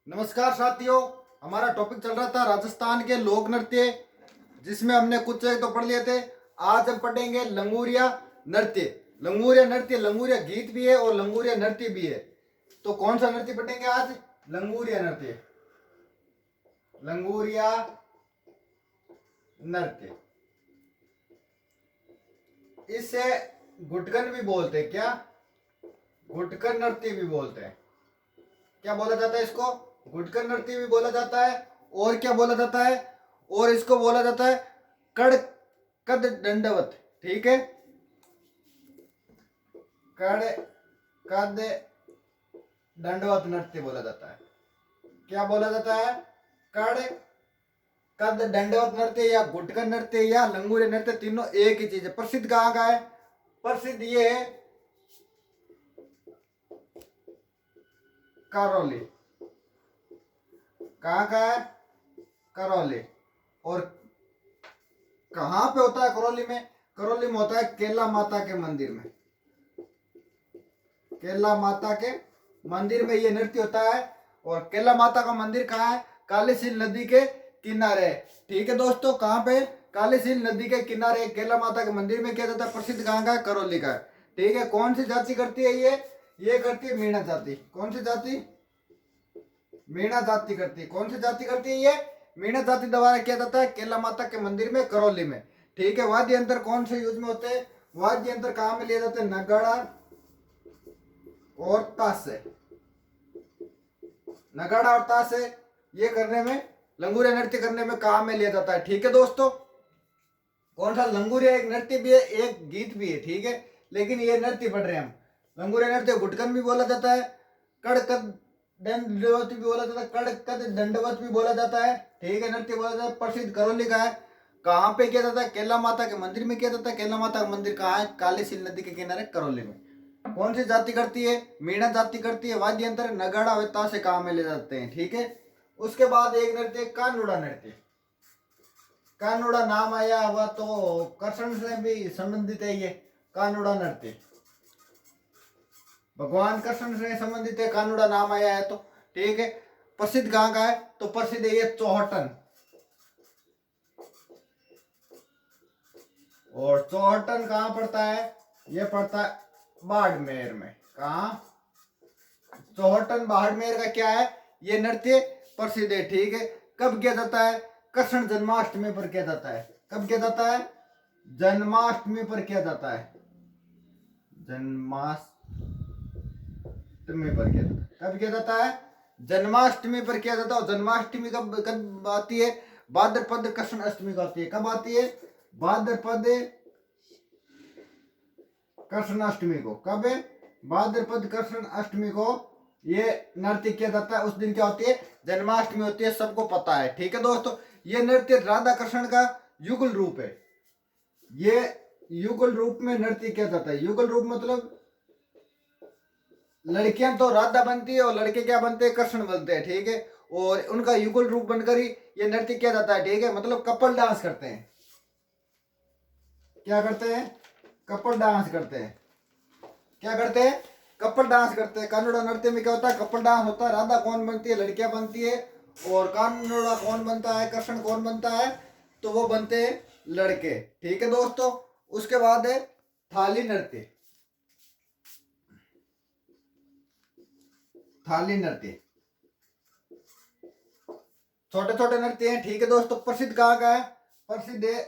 नमस्कार साथियों। हमारा टॉपिक चल रहा था राजस्थान के लोक नृत्य, जिसमें हमने कुछ एक तो पढ़ लिए थे। आज हम पढ़ेंगे लंगूरिया नृत्य। लंगूरिया नृत्य, लंगूरिया गीत भी है और लंगूरिया नृत्य भी है। तो कौन सा नृत्य पढ़ेंगे आज? लंगूरिया नृत्य। लंगूरिया नृत्य, इसे गुटकन भी बोलते हैं। क्या? गुटकन नृत्य भी बोलते हैं। क्या बोला जाता है इसको? गुटकन नृत्य भी बोला जाता है। और क्या बोला जाता है? और इसको बोला जाता है कड़ कद दंडवत। ठीक है, कड़ कद दंडवत नृत्य बोला जाता है। क्या बोला जाता है? कड़ कद दंडवत नृत्य या गुटकन नृत्य या लंगूरे नृत्य, तीनों एक ही चीज है। प्रसिद्ध कहाँ का है? प्रसिद्ध ये है करौली। कहाँ का है? करौली। और कहाँ पे होता है करौली में? करौली में होता है केला माता के मंदिर में। केला माता के मंदिर में ये नृत्य होता है। और केला माता का मंदिर कहाँ है? कालीसील नदी के किनारे। ठीक है दोस्तों, कहाँ पे? कालीसील नदी के किनारे केला माता के मंदिर में किया जाता है। प्रसिद्ध कहाँ का है? करौली का है। ठीक है, कौन सी जाति करती है ये करती है मीणा जाति। कौन सी जाति? मीणा जाति करती है। कौन सी जाति करती है ये? मीणा जाति द्वारा किया जाता है केला माता के मंदिर में, करौली में। ठीक है, वाद्य यंत्र कौन से यूज में होते हैं? वाद्य यंत्र कहाँ में लिए जाते हैं? नगाड़ा और ताशे। नगाड़ा और ताशे ये करने में, लंगूरिया नृत्य करने में काम में लिया जाता है। ठीक है दोस्तों, कौन सा? लंगूरिया एक नृत्य भी है, एक गीत भी है। ठीक है, लेकिन ये नृत्य पढ़ रहे हैं हम। लंगूरिया नृत्य गुटकन भी बोला जाता है, कड़कद दंडवत भी बोला जाता है, कड़कद दंडवत भी बोला जाता है। ठीक है, नृत्य बोला जाता है। प्रसिद्ध करौली का है। कहाँ पे किया जाता है? केला माता के मंदिर में किया जाता है। केला माता का मंदिर कहाँ है? कालीसील नदी के किनारे, करौली में। कौन सी जाति करती है? मीणा जाति करती है। वाद्य यंत्र नगाड़ा व ताशे काम में ले जाते हैं। ठीक है, उसके बाद एक नृत्य कानूड़ा नृत्य। कानूड़ा नाम आया हुआ तो कृष्ण से भी संबंधित है ये कानूड़ा नृत्य। भगवान कृष्ण से संबंधित है, कानूड़ा नाम आया है तो। ठीक है, प्रसिद्ध कहाँ का है? तो प्रसिद्ध है ये चौहटन। और चौहटन कहाँ पड़ता है? ये पड़ता है बाड़मेर में। कहाँ? चौहटन बाड़मेर का क्या है? ये नृत्य प्रसिद्ध है। ठीक है, कब किया जाता है? कृष्ण जन्माष्टमी पर किया जाता है। कब किया जाता है? जन्माष्टमी पर किया जाता है। जन्माष्टमी पर किया जाता है। कब किया जाता है? जन्माष्टमी पर किया जाता है। और जन्माष्टमी कब कब आती है? भाद्रपद कृष्ण अष्टमी को आती है। कब आती है? भाद्रपद कृष्णाष्टमी को। कब है? भाद्रपद कृष्ण अष्टमी को ये नृत्य किया जाता है। उस दिन क्या होती है? जन्माष्टमी होती है, सबको पता है। ठीक है दोस्तों, ये नृत्य राधा कृष्ण का युगल रूप है। ये युगल रूप में नृत्य किया जाता है। युगल रूप मतलब लड़कियां तो राधा बनती है और लड़के क्या बनते हैं? कृष्ण बनते हैं। ठीक है, और उनका युगल रूप बनकर ही ये नृत्य किया जाता है। ठीक है, मतलब कपल डांस करते हैं। क्या करते हैं? कपल डांस करते हैं। क्या करते हैं? कपल डांस करते हैं। कानूड़ा नृत्य में क्या होता है? कपल डांस होता है। राधा कौन बनती है? लड़कियां बनती है। और कानूड़ा कौन बनता है? कृष्ण कौन बनता है? तो वो बनते हैं लड़के। ठीक है दोस्तों, उसके बाद है थाली नृत्य। थाली नृत्य छोटे छोटे नृत्य हैं। ठीक है दोस्तों, प्रसिद्ध कहाँ का है? प्रसिद्ध है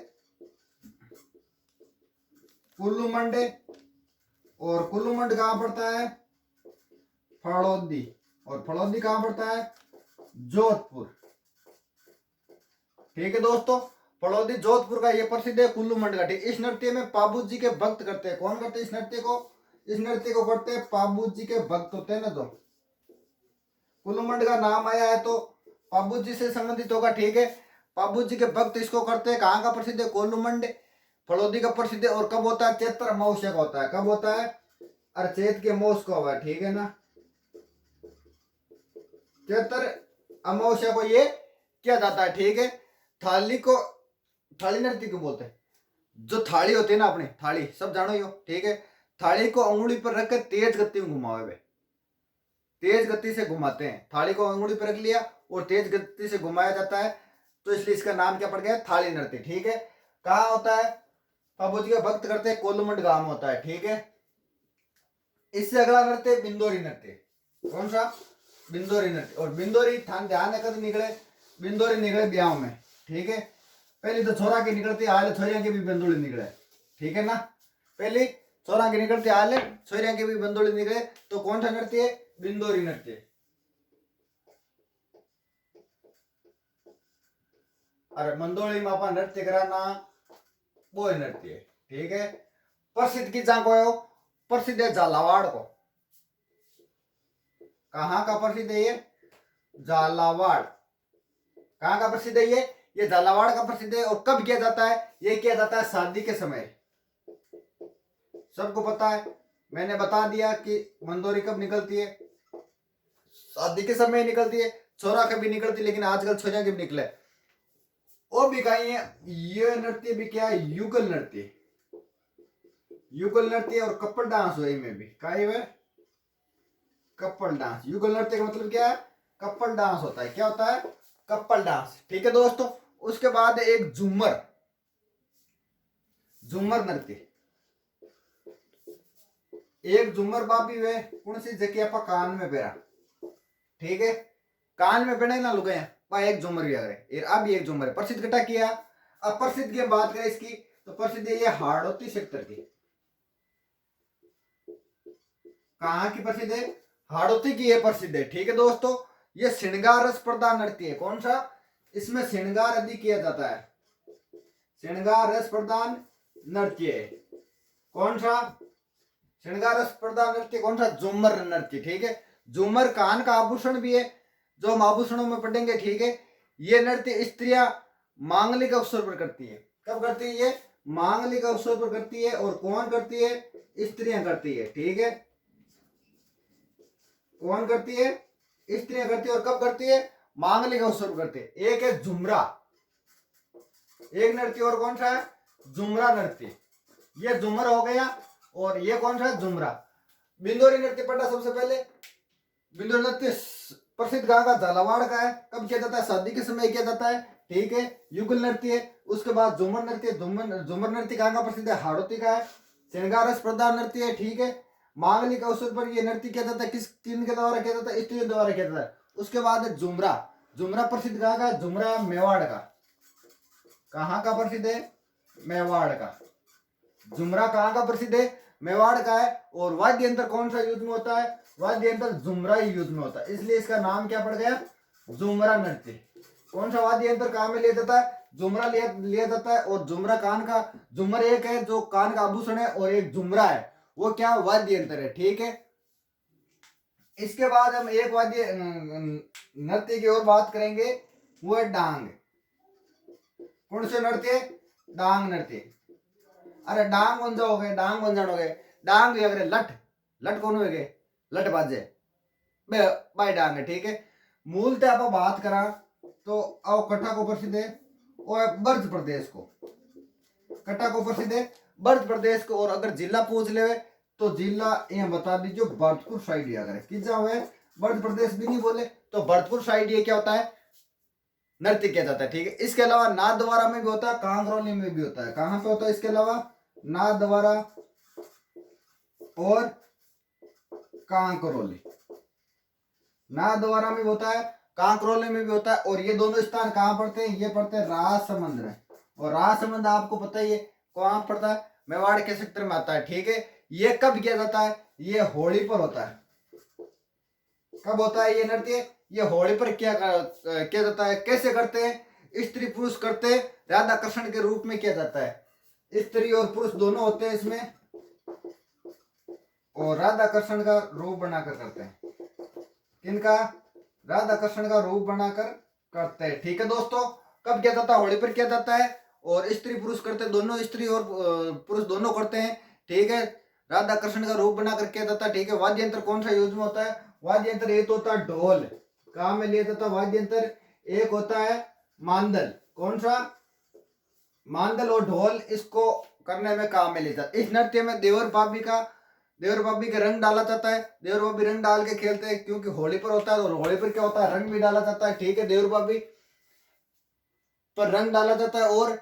कुल्लू मंडे। और कुल्लू मंड कहाँ पड़ता है? फड़ौदी। और फड़ौदी कहाँ पड़ता है? जोधपुर। ठीक है दोस्तों, फड़ौदी जोधपुर का ये प्रसिद्ध है कुल्लू मंड का। ठीक, इस नृत्य में पाबू जी के भक्त करते हैं। कौन करते हैं इस नृत्य को? इस नृत्य को करते हैं पाबू जी के भक्त होते हैं ना, जो कुल्लू मंड का नाम आया है तो पाबू जी से संबंधित होगा। ठीक है, पाबू जी के भक्त इसको करते हैं। कहाँ का प्रसिद्ध है? कुल्लू मंड। फड़ौदी का प्रसिद्ध है। और कब होता है? चैत्र अमावस्या का होता है। कब होता है? अरे चैत के मौस को हुआ है। ठीक है ना, चैत्र अमावस्या को ये किया जाता है। ठीक है, थाली को थाली नृत्य क्यों बोलते हैं? जो थाली होती है ना अपनी थाली, सब जानो ही हो। ठीक है, थाली को उंगली पर रखकर तेज गति में घुमावे। तेज गति से घुमाते हैं। थाली को अंगुली पर रख लिया और तेज गति से घुमाया जाता है, तो इसलिए इसका नाम क्या पड़ गया, थाली नृत्य। ठीक है, कहाँ होता है, बाबू जी का भक्त करते हैं कोलमंड गांव में होता है। ठीक है, इससे अगला नृत्य बिंदोरी नृत्य। कौन सा, बिंदोरी नृत्य। और बिंदोरी ध्यान है कद निकले, बिंदोरी निकले ब्याह में। ठीक है, पहले तो छोरा की निकलती आले छोरिया की भी बिंदोरी निकले। ठीक है ना, पहले छोरा की निकलती आले छोरिया की भी बिंदोरी निकले, तो कौन सा नृत्य है, बिंदोरी नृत्य। अरे मंदोली में अपन नृत्य कराना वो नृत्य है। ठीक है, प्रसिद्ध की को है, प्रसिद्ध है झालावाड़ को। कहाँ का प्रसिद्ध है ये, झालावाड़। कहाँ का प्रसिद्ध है ये झालावाड़ का प्रसिद्ध है। और कब किया जाता है, ये किया जाता है शादी के समय। सबको पता है, मैंने बता दिया कि मंदोरी कब निकलती है, शादी के समय निकलती है। छोरा कभी निकलती, लेकिन आजकल छोरा के भी निकले। और भी कहीं है, ये नृत्य भी क्या है, युगल नृत्य। युगल नृत्य और कपल डांस हुए में भी का है, कपल डांस। युगल नृत्य का मतलब क्या है, कपल डांस होता है। क्या होता है, कपल डांस। ठीक है दोस्तों, उसके बाद एक झूमर, झूमर नृत्य। एक झूमर बाबी वे कौन सी जगह पर कान में पेरा। ठीक है, कान में पहने ना लुगाया पा एक झूमर भी अगर अब एक झूमर प्रसिद्ध कटा किया। अब प्रसिद्ध की बात करें इसकी, तो प्रसिद्ध है ये हाड़ौती सेक्टर की। कहाँ की प्रसिद्ध है, हाड़ौती की ये प्रसिद्ध है। ठीक है दोस्तों, ये श्रृंगार रस प्रदान नृत्य है। कौन सा, इसमें श्रृंगार आदि किया जाता है, श्रृंगार रस प्रदान नृत्य है। कौन सा, श्रृंगार रस प्रदान नृत्य। कौन सा, झूमर नृत्य। ठीक है, झूमर कान का आभूषण भी है, जो हम आभूषणों में पढ़ेंगे। ठीक है, ये नृत्य स्त्रियां मांगलिक अवसर पर करती है। कब करती है, ये मांगलिक अवसर पर करती है। और कौन करती है, स्त्रियां करती है। ठीक है, कौन करती है, स्त्रियां करती है। और कब करती है, मांगलिक अवसर पर करती है। एक है झुमरा, एक नृत्य और कौन सा है, झुमरा नृत्य। ये झुमर हो गया। और ये कौन सा है, झुमरा। बिंदोरी नृत्य पढ़ा सबसे पहले। बिंदोरी नृत्य प्रसिद्ध कहाँ का, झालावाड़ का है। कब किया जाता है, शादी के समय किया जाता है। ठीक है, युगल नृत्य है। उसके बाद झूमर नृत्य, झूमर नृत्य कहाँ का प्रसिद्ध है, हाड़ौती का है। श्रृंगार रस प्रदान नृत्य है। ठीक है, मांगलिक अवसर पर यह नृत्य किया जाता है। किस किन के द्वारा किया जाता है, स्त्रियों द्वारा किया जाता है। उसके बाद है झुमरा। झुमरा प्रसिद्ध कहाँ का, झुमरा मेवाड़ का। कहाँ का प्रसिद्ध है, मेवाड़ का। झुमरा कहाँ का प्रसिद्ध है, मेवाड़ का है। और वाद्य यंत्र कौन सा यूज में होता है, वाद्य यंत्र झुमरा ही यूज में होता है, इसलिए इसका नाम क्या पड़ गया, झुमरा नृत्य। कौन सा वाद्य यंत्र कहाँ में लिया जाता है, झुमरा लिया जाता है। और झुमरा कान का, झुमर एक है जो कान का आभूषण है, और एक झुमरा है वो क्या, वाद्य यंत्र है। ठीक है, इसके बाद हम एक वाद्य नृत्य की और बात करेंगे, वो है डांग। कौन से नृत्य, डांग नृत्य। अरे डांग बंजा हो गए, डांग बंजन हो गए, डांग अगर लठ, लठ कौन हो गए, लठ बाजे बाई डांग है। ठीक है, मूलतः आप बात करा तो आओ कट्टा को प्रसिद्ध है और ब्रज प्रदेश को, कट्टा को प्रसिद्ध है ब्रज प्रदेश को। और अगर जिला पूछ ले तो जिला ये बता दीजिए भरतपुर साइड ही, अगर किजा हुए ब्रज प्रदेश भी नहीं बोले तो भरतपुर साइड ये क्या होता है, नृत्य किया जाता है। ठीक है, इसके अलावा नाथद्वारा में भी होता है, कांकरौली में भी होता है। कहां पे होता है, इसके अलावा नाथद्वारा और कांकरौली, नाथद्वारा में भी होता है, कांकरौली में भी होता है। और ये दोनों स्थान कहाँ पड़ते हैं, ये पड़ते हैं राजसमंद में। और राजसमंद आपको पता ही है कहाँ पड़ता है, मेवाड़ के सेक्टर में आता है। ठीक है, ये कब किया जाता है, ये होली पर होता है। कब होता है ये नृत्य, ये होली पर किया जाता है। कैसे करते हैं, स्त्री पुरुष करते हैं, राधा कृष्ण के रूप में किया जाता है। स्त्री और पुरुष दोनों होते हैं इसमें, और राधा कृष्ण का रूप बनाकर करते हैं। किनका, राधा कृष्ण का रूप बनाकर करते हैं। ठीक है दोस्तों, कब किया जाता है, होली पर किया जाता है। और स्त्री पुरुष करते हैं, दोनों स्त्री और पुरुष दोनों करते हैं। ठीक है, राधा कृष्ण का रूप बनाकर किया जाता है। ठीक है, वाद्य यंत्र कौन सा यूज में होता है, वाद्य यंत्र एक होता है ढोल, कहाँ में लिया जाता है वाद्य यंत्र, एक होता है मांदल। कौन सा, मांदल और ढोल, इसको करने में काम में लिया जाता है। इस नृत्य में देवर भाभी का देवर भाभी के रंग डाला जाता है, देवर भाभी रंग डाल के खेलते हैं, क्योंकि होली पर होता है, और होली पर क्या होता है, रंग भी डाला जाता है, ठीक है। देवर भाभी पर रंग डाला जाता है, और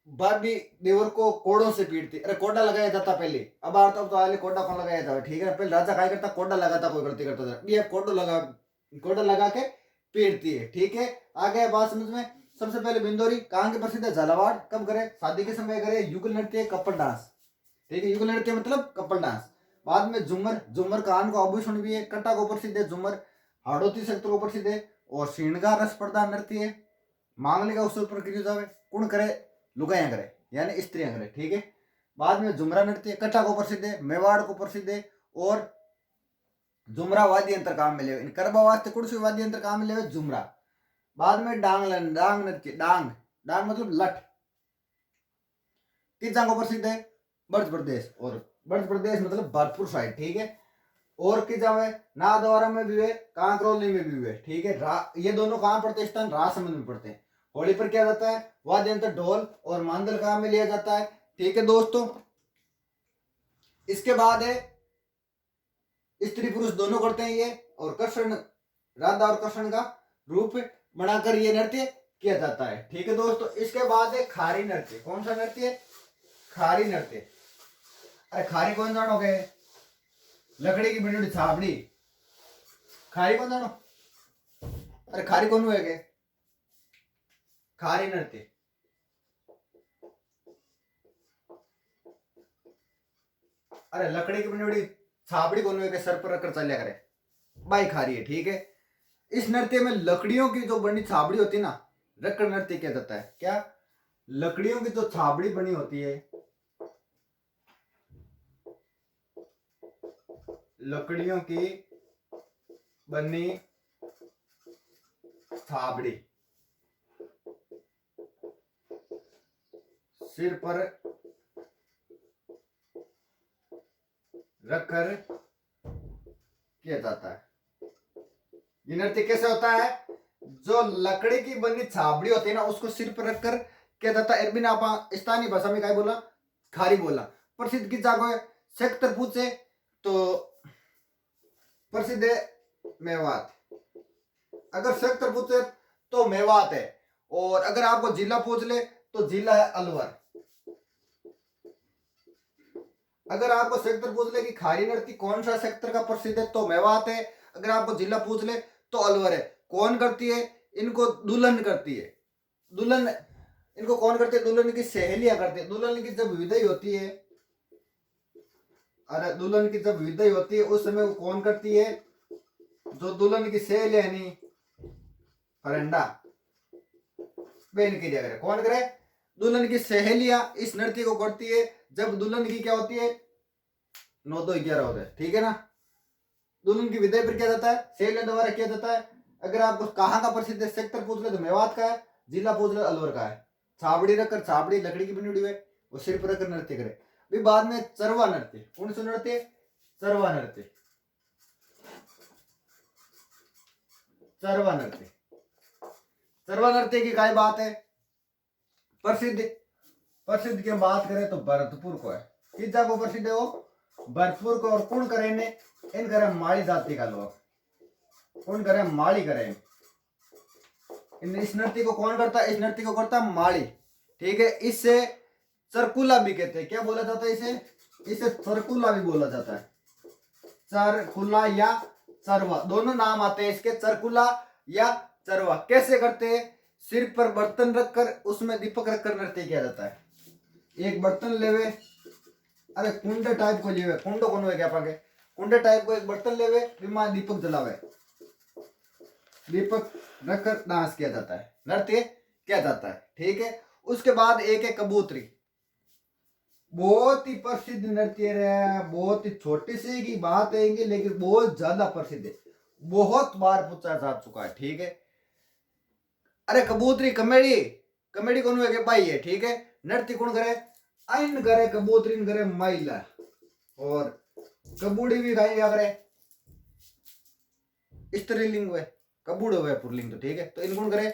भाभी देवर को कोड़ों से पीटती। अरे कोडा लगाया जाता पहले, अब आता तो आले कोडा कौन लगाया जाता, ठीक है। पहले राजा काय करता, कोडा लगाता, कोई गलती करता था, ये कोडा लगा के पीटती है, ठीक है। आगे बात समझ में। सबसे पहले बिंदोरी कहाँ के प्रसिद्ध है, झालावाड़। कब करे, शादी के समय करे। युगल नृत्य, कपल डांस, ठीक है। युगल नृत्य मतलब कपल डांस। बाद में झूमर, झूमर कान को आभूषण भी है। कट्टा को प्रसिद्ध है झूमर। हाड़ोती क्षेत्र को प्रसिद्ध है। और श्रृंगार स्पर्धा नृत्य है। मांगलिक अवसर पर करी जावे, कौन करे, लुगाइया करे, यानी स्त्रियां करे, ठीक है। बाद में झुमरा नृत्य कट्टा को प्रसिद्ध है, मेवाड़ को प्रसिद्ध है। और झुमरा वाद्य यंत्र काम में ले, करबा वास्ते कुछ वाद्य यंत्र काम में ले झुमरा। बाद में डांग नृत्य, डांग, डांग मतलब लठ, किस जगह को प्रसिद्ध है, मध्य प्रदेश। और मध्य प्रदेश मतलब भरतपुर साइड, ठीक है। और किस जगह है, नाथद्वारा में भी है, कांकरोली में भी है, ठीक है। ये दोनों कहाँ पड़ते हैं, स्थान राजसमंद में पड़ते हैं। होली पर क्या जाता है, वाद्य यंत्र ढोल और मांदल काम में लिया जाता है, ठीक है दोस्तों। इसके बाद है स्त्री पुरुष दोनों करते हैं ये, और कृष्ण, राधा और कृष्ण का रूप बनाकर ये नृत्य किया जाता है, ठीक है दोस्तों। इसके बाद है खारी नृत्य। कौन सा नृत्य है, खारी नृत्य। अरे खारी कौन जानोगे, लकड़ी की बनी हुई छाबड़ी, खारी कौन जानो। अरे खारी कौन हुए, खारी नृत्य। अरे लकड़ी की बनी हुई छाबड़ी कौन हुए, सर पर रखकर चलिया करे, बाई खारी है, ठीक है। इस नृत्य में लकड़ियों की जो बनी छाबड़ी होती है ना, रखकर नृत्य किया जाता है। क्या, लकड़ियों की जो छाबड़ी बनी होती है, लकड़ियों की बनी छाबड़ी सिर पर रखकर किया जाता है। ये नृत्य कैसे होता है, जो लकड़ी की बनी छाबड़ी होती है ना, उसको सिर पर रखकर किया जाता है। बिना आप स्थानीय भाषा में क्या बोला, खारी बोला। प्रसिद्ध की जागो है, सेक्टर पूछे तो प्रसिद्ध है मेवात। अगर सेक्टर पूछे तो मेवात है, और अगर आपको जिला पूछ ले तो जिला है अलवर। अगर आपको सेक्टर पूछ ले कि खारी नृत्य कौन सा सेक्टर का प्रसिद्ध है तो मेवात है। अगर आपको जिला पूछ ले तो अलवर है। कौन करती है, इनको दुल्हन करती है। दुल्हन, इनको कौन करती है, दुल्हन की सहेलियां करती है। दुल्हन की जब विदाई होती है, अरे दुल्हन की जब विदाई होती है उस समय वो कौन करती है, जो दुल्हन की सहेलियां नहीं, फरेंडा बहन की करे, कौन करे, दुल्हन की सहेलियां इस नृत्य को करती है। जब दुल्हन की क्या होती है, 9 2 11 होता है, ठीक है ना। दुल्हन की विदाई पर किया जाता है, सहेलियों द्वारा किया जाता है। अगर आपको कहाँ का प्रसिद्ध है, सेक्टर पूछ ले तो मेवात का है, जिला पूछ ले अलवर का है। छाबड़ी रखकर, छाबड़ी लकड़ी की बनी हुई है, वो सिर पर रखकर नृत्य करे। भी बाद में चरवा नृत्य, कौन सा नृत्य, चरवा नृत्य। चरवा नृत्य, चरवा नृत्य की काय बात है, प्रसिद्ध, प्रसिद्ध की बात करें तो भरतपुर को है। किस जगह को प्रसिद्ध है वो, भरतपुर को। और कौन करे इन करे माली जाति का लोग, कौन करे, माली करे। इस नृत्य को कौन करता है, इस नृत्य को करता माली, ठीक है। इससे चरकुला भी कहते हैं। क्या बोला जाता है इसे चरकुला भी बोला जाता है। चरकुला या चरवा दोनों नाम आते हैं इसके, चरकुला या चरवा। कैसे करते हैं, सिर पर बर्तन रखकर उसमें दीपक रखकर नृत्य किया जाता है। एक बर्तन लेवे, अरे कुंड टाइप को लेवे, कुंड कौन हुए क्या पाके, कुंड टाइप को एक बर्तन लेवे, बिमा दीपक जलावे, दीपक रखकर डांस किया जाता है, नृत्य किया जाता है, ठीक है। उसके बाद एक है कबूतरी, बहुत ही प्रसिद्ध नृत्य है। बहुत ही छोटी सी की बात है लेकिन बहुत ज्यादा प्रसिद्ध है, बहुत बार पूछा जा चुका है, ठीक है। अरे कबूतरी कमेडी, कमेडी कौन हुए भाई है, ठीक है। नृत्य कौन करे, आइन करे कबूतरी करे महिला, और कबूड़ी भी गाई करे स्त्रीलिंग हुए, कबूड़ हुए पुरलिंग, तो ठीक है। तो इन कौन करे,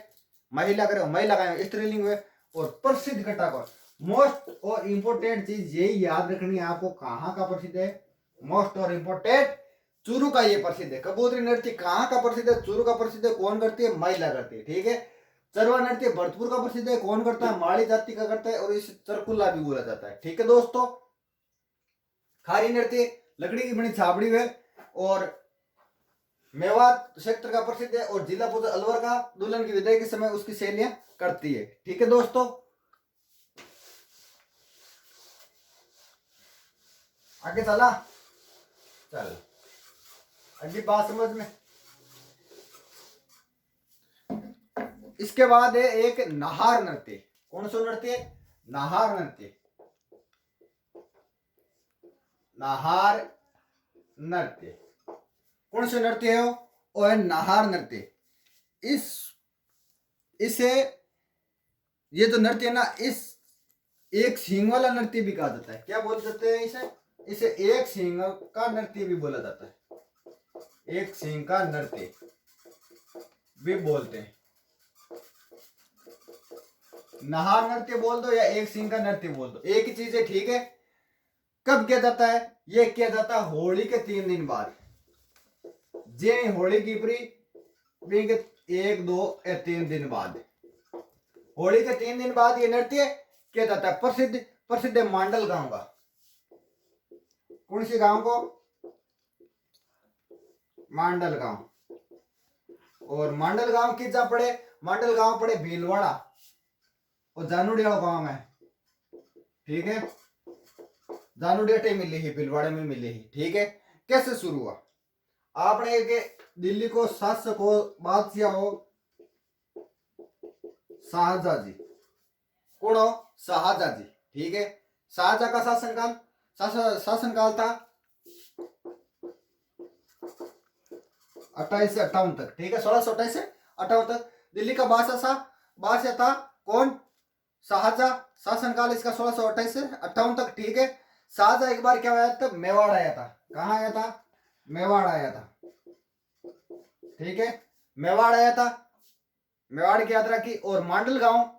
महिला करे, महिला गाय स्त्रीलिंग हुए। और प्रसिद्ध कटाकोर, मोस्ट और इंपोर्टेंट चीज यही याद रखनी है आपको, कहाँ का प्रसिद्ध है, मोस्ट और इम्पोर्टेंट चूरू का ये प्रसिद्ध है। कबूतरी नृत्य कहाँ का प्रसिद्ध है? चूरू का प्रसिद्ध है। कौन करती है? महिला करती है, ठीक है। चरवा नृत्य भरतपुर का प्रसिद्ध है। कौन करता है? माड़ी जाति का करता है और इस चरकुल्ला भी बोला जाता है, ठीक है दोस्तों। खारी नृत्य लकड़ी की बनी छाबड़ी है और मेवात क्षेत्र का प्रसिद्ध है और जिला पूजा अलवर का दुल्हन की विदाई के समय उसकी शैलियां करती है, ठीक है दोस्तों। आगे चला, चल अगली बात समझ में। इसके बाद है एक नाहार नृत्य। कौन सा नृत्य? नाहार नृत्य। नाहार नृत्य कौन से नृत्य है? वो है नाहार नृत्य। इसे ये जो नृत्य है ना, इस एक सींग वाला नृत्य भी कहा जाता है। क्या बोल सकते हैं इसे? इसे एक सींग का नृत्य भी बोला जाता है। एक सींग का नृत्य भी बोलते हैं। नाहार नृत्य बोल दो या एक सींग का नृत्य बोल दो, एक ही चीज है, ठीक है। कब किया जाता है? ये किया जाता है होली के 3 दिन बाद। जे होली की परी 1, 2 या 3 दिन बाद, होली के 3 दिन बाद ये नृत्य किया जाता है। प्रसिद्ध है मांडल गांव का। कौन सी गांव को? मांडल गांव। और मांडल गांव किस जा पड़े? मांडल गांव पड़े भीलवाड़ा और जानुडिया गांव में, ठीक है। जानुडिया मिली ही, भीलवाड़े में मिली ही, ठीक है। कैसे शुरू हुआ? आपने एक दिल्ली को शासक हो, बादशाह हो, शाहजहां जी। कौन हो? शाहजहां जी, ठीक है। शाहजहां का शासनकाल था 28 से 58 तक, ठीक है। 1628 से 58 तक दिल्ली का बादशाह था। कौन? शाहजहां। शासनकाल इसका 1628 से 58 तक, ठीक है। शाहजहां एक बार क्या आया था? मेवाड़ आया था। कहाँ आया था? मेवाड़ आया था, ठीक है। मेवाड़ आया था, मेवाड़ की यात्रा की और मांडल गांव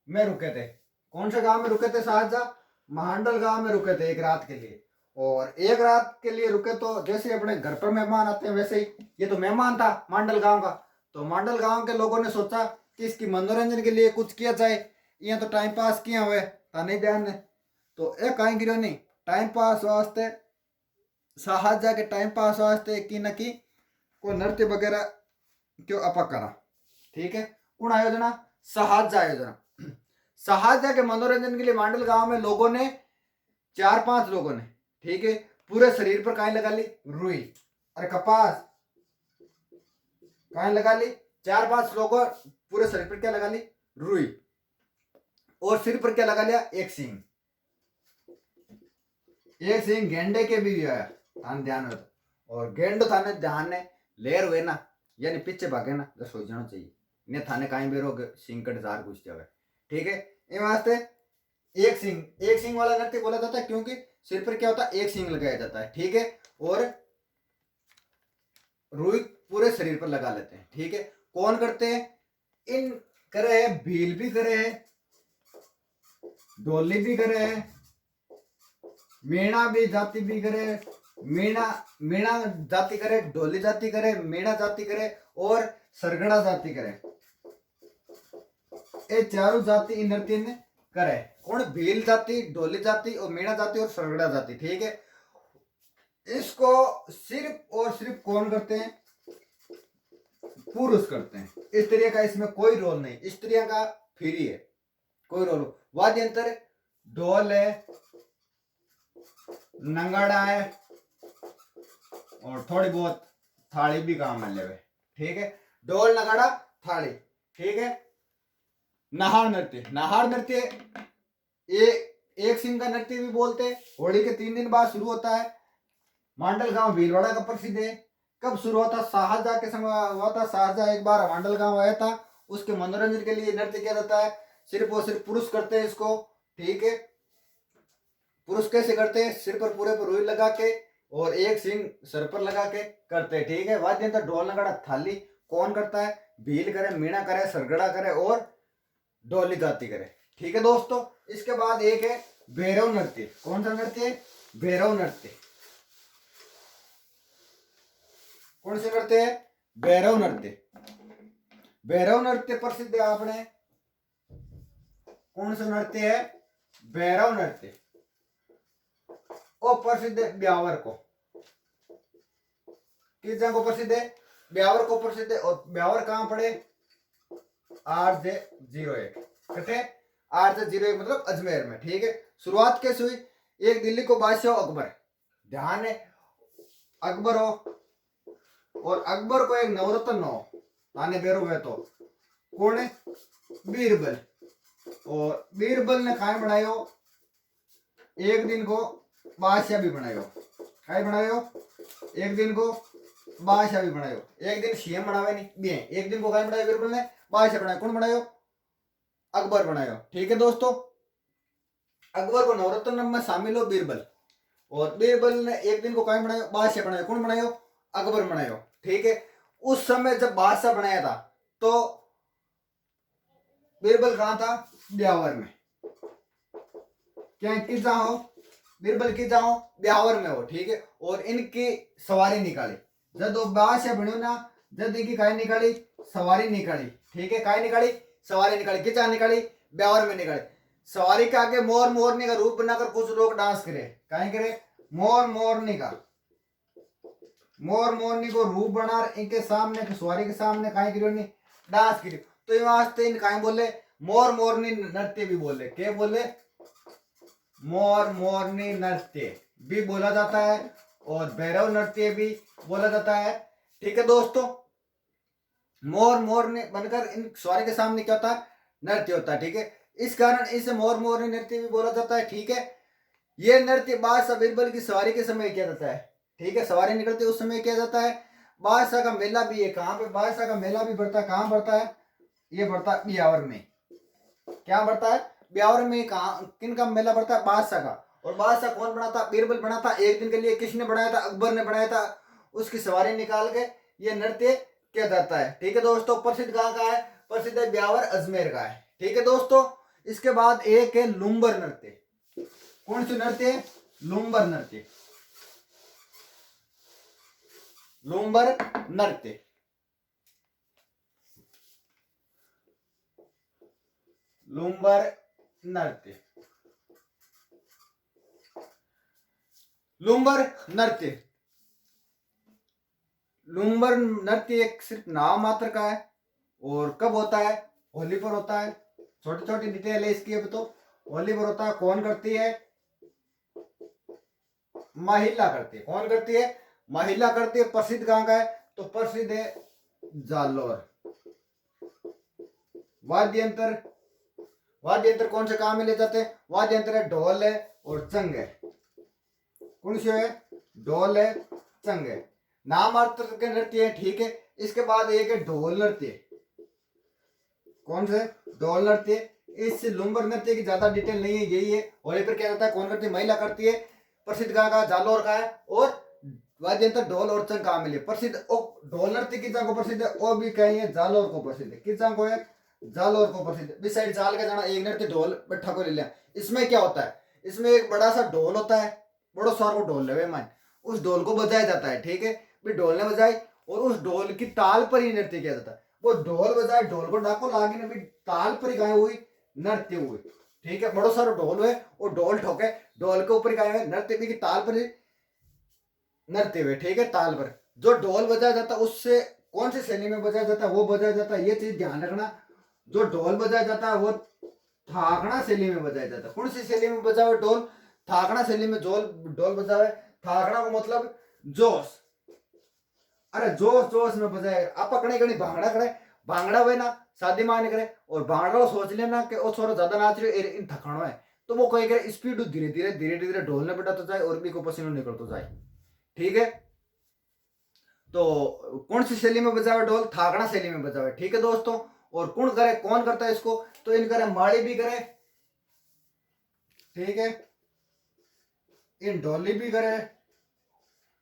में रुके थे। कौन से गांव में रुके थे शाहजहां? मांडल गांव में रुके थे एक रात के लिए। और एक रात के लिए रुके तो जैसे अपने घर पर मेहमान आते हैं वैसे ही ये तो मेहमान था मांडल गांव का। तो मांडल गांव के लोगों ने सोचा कि इसकी मनोरंजन के लिए कुछ किया जाए। ये तो टाइम पास किया हुए था नहीं ध्यान ने, तो एक कहीं गिरो नहीं, टाइम पास वास्ते शाहजहां के टाइम पास वास्ते की न की कोई नृत्य वगैरह क्यों अपा करा, ठीक है। कौन आयोजना? शाहजहां आयोजना। शाहजहां के मनोरंजन के लिए मांडल गांव में लोगों ने 4-5 लोगों ने, ठीक है, पूरे शरीर पर काई लगा ली? रुई और कपास। काई लगा ली? 4-5 लोगों पूरे शरीर पर क्या लगा ली? रुई। और सिर पर क्या लगा लिया? एक सींग। एक सींग गेंडे के भी आया, ध्यान में। और गेंडो थाने ध्यान ने लेर हुए ना, यानी पीछे भागे ना, तो सो जाना चाहिए ने थाने काई बेरो सिंह कट जार घुस जावे, ठीक है। ये वास्ते एक सिंह वाला नृत्य बोला जाता है क्योंकि सिर पर क्या होता है? एक सिंह लगाया जाता है, ठीक है। और रुई पूरे शरीर पर लगा लेते हैं, ठीक है। कौन करते हैं? इन करे हैं, भील भी करे हैं, डोली भी करे हैं, मीणा भी जाति भी करे, मीणा जाति करे, डोली जाति करे, मीणा जाति करे और सरगड़ा जाति करे। ये चारों जाति इन नृत्य ने करे। कौन? भील जाति, डोली जाति और मीणा जाति और सरगड़ा जाति, ठीक है। इसको सिर्फ और सिर्फ कौन करते हैं? पुरुष करते हैं। स्त्रियों का इसमें कोई रोल नहीं, स्त्रियों का फ्री है, कोई रोल। वाद्य यंत्र ढोल है, नंगाड़ा है और थोड़ी बहुत थाली भी काम में लेवे, ठीक है। ढोल, नगाड़ा, थाली, ठीक है। नाहार नृत्य ये एक सिंह का नृत्य भी बोलते हैं। होली के 3 दिन बाद शुरू होता है। मांडल गांव भीलवाड़ा का प्रसिद्ध है। कब शुरू हुआ था? शाहजहां के समय हुआ था। शाहजहां एक बार मांडल गांव आया था, उसके मनोरंजन के लिए नृत्य किया जाता है। सिर्फ और सिर्फ पुरुष करते हैं इसको, ठीक है। पुरुष कैसे करते हैं? सिर पर पूरे पर रुई लगा के और एक सिंह सर पर लगा के करते हैं, ठीक है। वाद्य यंत्र ढोल, नगाड़ा, थाली कौन करता है? भील करे, मीणा करे, सरगड़ा करे और डोली जाति करे, ठीक है दोस्तों। इसके बाद एक है भैरव नृत्य। कौन सा नृत्य है? भैरव नृत्य। कौन से नृत्य है? भैरव नृत्य। भैरव नृत्य प्रसिद्ध है आपने, कौन सा नृत्य है? भैरव नृत्य। और प्रसिद्ध है ब्यावर को। किस जगह को प्रसिद्ध है? ब्यावर को प्रसिद्ध है। और ब्यावर कहां पड़े? RJ01 कटे RJ01 मतलब अजमेर में। ठीक है, शुरुआत कैसे हुई? एक दिल्ली को बादशाह अकबर, ध्यान है, अकबर हो, और अकबर को एक नवरत्न हो ताने बेरो है, तो कौन है? बीरबल। और बीरबल ने काय बनायो? एक दिन को बादशाह भी बनायो। काय बनायो? एक दिन को बादशाह भी बनायो। एक दिन सीएम बनावे नहीं भी, एक दिन को काय बनायो? बीरबल ने बादशाह बनाया। कौन बनायो? अकबर बनायो। ठीक है दोस्तों, अकबर को नवरत्न में शामिल हो बीरबल, और बीरबल ने एक दिन को काय बनायो? बादशाह बनायो। कौन बनायो? अकबर बनायो। ठीक है, उस समय जब बादशाह बनाया था तो बीरबल कहां था? ब्यावर में। क्या किस जहां हो? बीरबल की जहां? ब्यावर में हो। ठीक है, और इनकी सवारी निकाली जब दो बादशाह बनो ना, जब इनकी काय निकाली? सवारी निकाली। ठीक है, काय निकाली? सवारी निकाली। किस जगह निकाली? ब्यावर में निकाली। सवारी के आगे मोर मोरनी का रूप बनाकर कुछ लोग डांस करे। काय करे? मोर मोरनी का, मोर मोरनी को रूप बना इनके सामने, सवारी के सामने काय करियो? नहीं डांस करियो। तो ये वास्ते इन काय बोले? मोर मोरनी नृत्य भी बोले। क्या बोले? मोर मोरनी नृत्य भी बोला जाता है, और भैरव नृत्य भी बोला जाता है। ठीक है दोस्तों, मोर मोरनी बनकर इन सवारी के सामने क्या होता है? नृत्य होता है। ठीक है, इस कारण इसे मोर मोरनी नृत्य भी बोला जाता है। ठीक है, ये नृत्य बादशाह बीरबल की सवारी के समय किया जाता है। ठीक है, सवारी निकलती है उस समय किया जाता है। बादशाह का मेला भी है। कहां पे बादशाह का मेला भी बढ़ता है? कहां बढ़ता है? ये बढ़ता है ब्यावर में। क्या बढ़ता है? ब्यावर में। कहां किन का मेला बढ़ता है? बादशाह का। और बादशाह कौन बनाता? बीरबल बनाता एक दिन के लिए। किसने बनाया था? अकबर ने बनाया था। उसकी सवारी निकाल के ये नृत्य किया जाता है। ठीक है दोस्तों, प्रसिद्ध कहां का है? प्रसिद्ध है ब्यावर अजमेर का है। ठीक है दोस्तों, इसके बाद एक है लुम्बर नृत्य। कौन सी नृत्य? लुम्बर नृत्य। लुम्बर नृत्य, लुम्बर नृत्य, लुम्बर नृत्य। लुम्बर नृत्य एक सिर्फ नाम मात्र का है। और कब होता है? होली पर होता है। छोटी छोटी डिटेल है इसकी। अब तो होली पर होता है। कौन करती है? महिला करती है। कौन करती है? महिला करती है। प्रसिद्ध कहां का है? तो प्रसिद्ध है जालोर। वाद्य यंत्र, वाद्य यंत्र कौन से काम में ले जाते हैं? वाद्य यंत्र है ढोल है और चंग है। कौन से है? ढोल है, चंग है। नाम मात्र के नृत्य है। ठीक है, इसके बाद एक है ढोल नृत्य। कौन से? ढोल नृत्य। इस लुम्बर नृत्य की ज्यादा डिटेल नहीं है, यही है। होली पर क्या जाता है? कौन करती है? महिला करती है। प्रसिद्ध कहां का? जालोर का है। और वाद्य यंत्र ढोल और चंग काम मिले प्रसिद्ध। ढोल नृत्य किस जगह को प्रसिद्ध है? वो भी कहेंगे जालोर को प्रसिद्ध है। किस जगह को है? जालोर को प्रसिद्ध। इस साइड जाल का जाना एक नृत्य ढोल बैठा को ले लिया। इसमें क्या होता है? इसमें एक बड़ा सा ढोल होता है, बड़ो सार को ढोल ले मान, उस ढोल को बजाया जाता है। ठीक है, भी ढोल ने बजाई और उस ढोल की ताल पर ही नृत्य किया जाता है। वो ढोल बजाए, ढोल को डाको लागे ना, भी ताल पर ही गाय हुई नृत्य हुई। ठीक है, बड़ो सारा ढोल हुए और ढोल ठोके, ढोल के ऊपर गाय हुए नृत्य भी की ताल पर ही नृत्य हुए। ठीक है, ताल पर जो ढोल बजाया जाता है उससे कौन सी शैली में बजाया जाता है? वो बजाया जाता है। ये चीज ध्यान रखना, जो ढोल बजाया जाता है वो थाकड़ा शैली में बजाया जाता है। कौन सी शैली में बजा हुआ ढोल? थाकड़ा शैली में ढोल बजा हुआ। थाकड़ा को मतलब जोश, अरे जोश जोश में बजाए। आप कहीं कहीं भांगड़ा करे, भांगड़ा हुए ना शादी में करे, और भांगड़ा सोच लेना कि वो थोड़ा ज्यादा नाच रहे इन थकानो है, तो वो कहीं करे स्पीड धीरे धीरे धीरे धीरे ढोल ने बढ़ा तो जाए और भी को पसीना निकल तो जाए। ठीक है, तो कौन सी शैली में बजा हुआ ढोल? थाकड़ा शैली में बजा हुआ। ठीक है दोस्तों, और कौन करे, कौन करता है इसको? तो इन करे माड़ी भी करे। ठीक है, इन ढोली भी करे,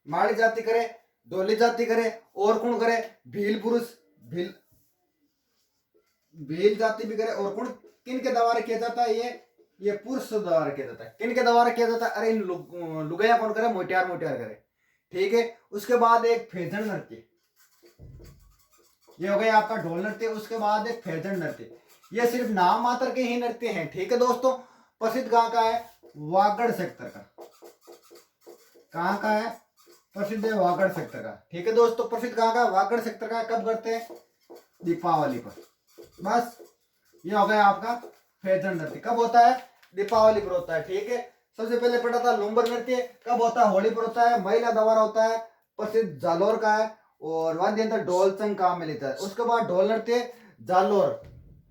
माड़ी जाति करे, ढोली जाति करे, और कौन करे? भील पुरुष, भील भील जाति भी करे। और कौन किन के द्वारा किया जाता है? ये पुरुष द्वारा किया जाता है। किन के द्वारा किया जाता है? अरे इन लुगाया कौन करे? मोटियार मोटियार करे। ठीक है, उसके बाद एक फेजन नृत्य। ये हो गया आपका ढोल नृत्य। उसके बाद है फैजन नृत्य। ये सिर्फ नाम मात्र के ही नृत्य हैं, ठीक है दोस्तों। प्रसिद्ध कहाँ का है? वागड़ सेक्टर का। कहाँ का है? प्रसिद्ध है वागड़ सेक्टर का, ठीक है दोस्तों। प्रसिद्ध कहाँ का? वागड़ सेक्टर का। कब करते हैं? दीपावली पर। बस ये हो गया आपका फैजन नृत्य। कब होता है? दीपावली पर होता है, ठीक है। सबसे पहले पढ़ा था लुम्बर नृत्य। कब होता है? होली पर होता है, महिला द्वारा होता है, प्रसिद्ध जालोर का है। और वाद्य यंत्र ढोल चंग काम में लेता है। उसके बाद ढोल नृत्य जालोर,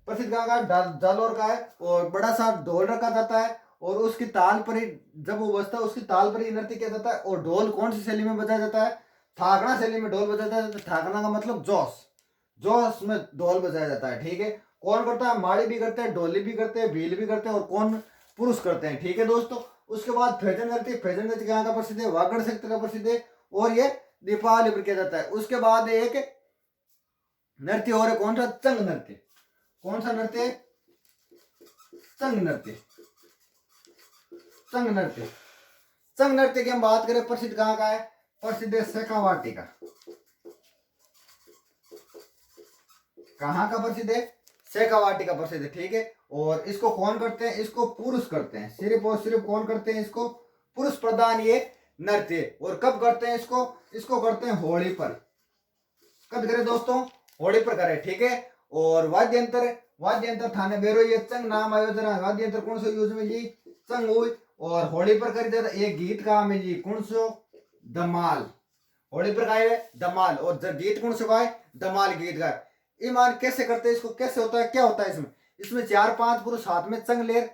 प्रसिद्ध कहाँ का? जालोर का है। और बड़ा सा ढोल रखा जाता है और उसकी ताल पर ही जब वो बजता है उसकी ताल पर ही नृत्य किया जाता है। और ढोल कौन सी शैली में बजाया जाता है? ठाकरा शैली में ढोल बजाया जाता है। ठाकरा का मतलब जोश, जोश में ढोल बजाया जाता है, ठीक है। कौन करता है? माड़ी भी करते हैं, ढोली भी करते हैं, भील भी करते हैं, और कौन? पुरुष करते हैं, ठीक है दोस्तों। उसके बाद फैजन नृत्य। फैजन नृत्य कहाँ का प्रसिद्ध है? वागड़ क्षेत्र का प्रसिद्ध है और ये दीपावली पर किया जाता है। उसके बाद एक नृत्य और है, कौन सा? चंग नृत्य। कौन सा नृत्य? चंग नृत्य। चंग नृत्य। चंग नृत्य की हम बात करें, प्रसिद्ध कहाँ का है? प्रसिद्ध है शेखावाटी का। कहाँ का प्रसिद्ध है? शेखावाटी का प्रसिद्ध है, ठीक है। और इसको कौन करते हैं? इसको पुरुष करते हैं, सिर्फ और सिर्फ कौन करते हैं? इसको पुरुष प्रधान ये नृत्य। और कब करते हैं इसको? इसको करते हैं होली पर। कब करें दोस्तों? होली पर करें, ठीक है। और वाद्य यंत्र थाने बेरो ये चंग नाम आयोजन वाद्य यंत्र कौन सो यूज में जी? चंग हुई। और होली पर करी जाता ये गीत का में जी कौन सो? दमाल। होली पर गाए दमाल। और जब गीत कौन सो गाए? दमाल गीत गाए। ईमान कैसे करते हैं इसको? कैसे होता है? क्या होता है इसमें? इसमें 4-5 पुरुष हाथ में चंग लेर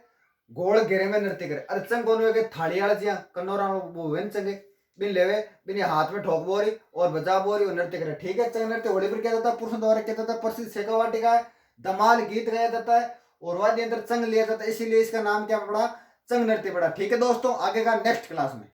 गोल घेरे में नृत्य करे। अरे चंग कौन हुए? थाली वाला जिया कन्नौरा वो वेन चंगे बिन लेवे बिन हाथ में ठोक बोरी और बजा बोरी और नृत्य करे, ठीक है। चंग नृत्य होली पर किया जाता है, पुरुषों द्वारा किया जाता है। प्रसिद्ध शेखावाटी का है। दमाल गीत गाया जाता है और वाद्य यंत्र चंग लिया जाता है, इसीलिए इसका नाम क्या पड़ा? चंग नृत्य पड़ा, ठीक है दोस्तों। आगे का नेक्स्ट क्लास में।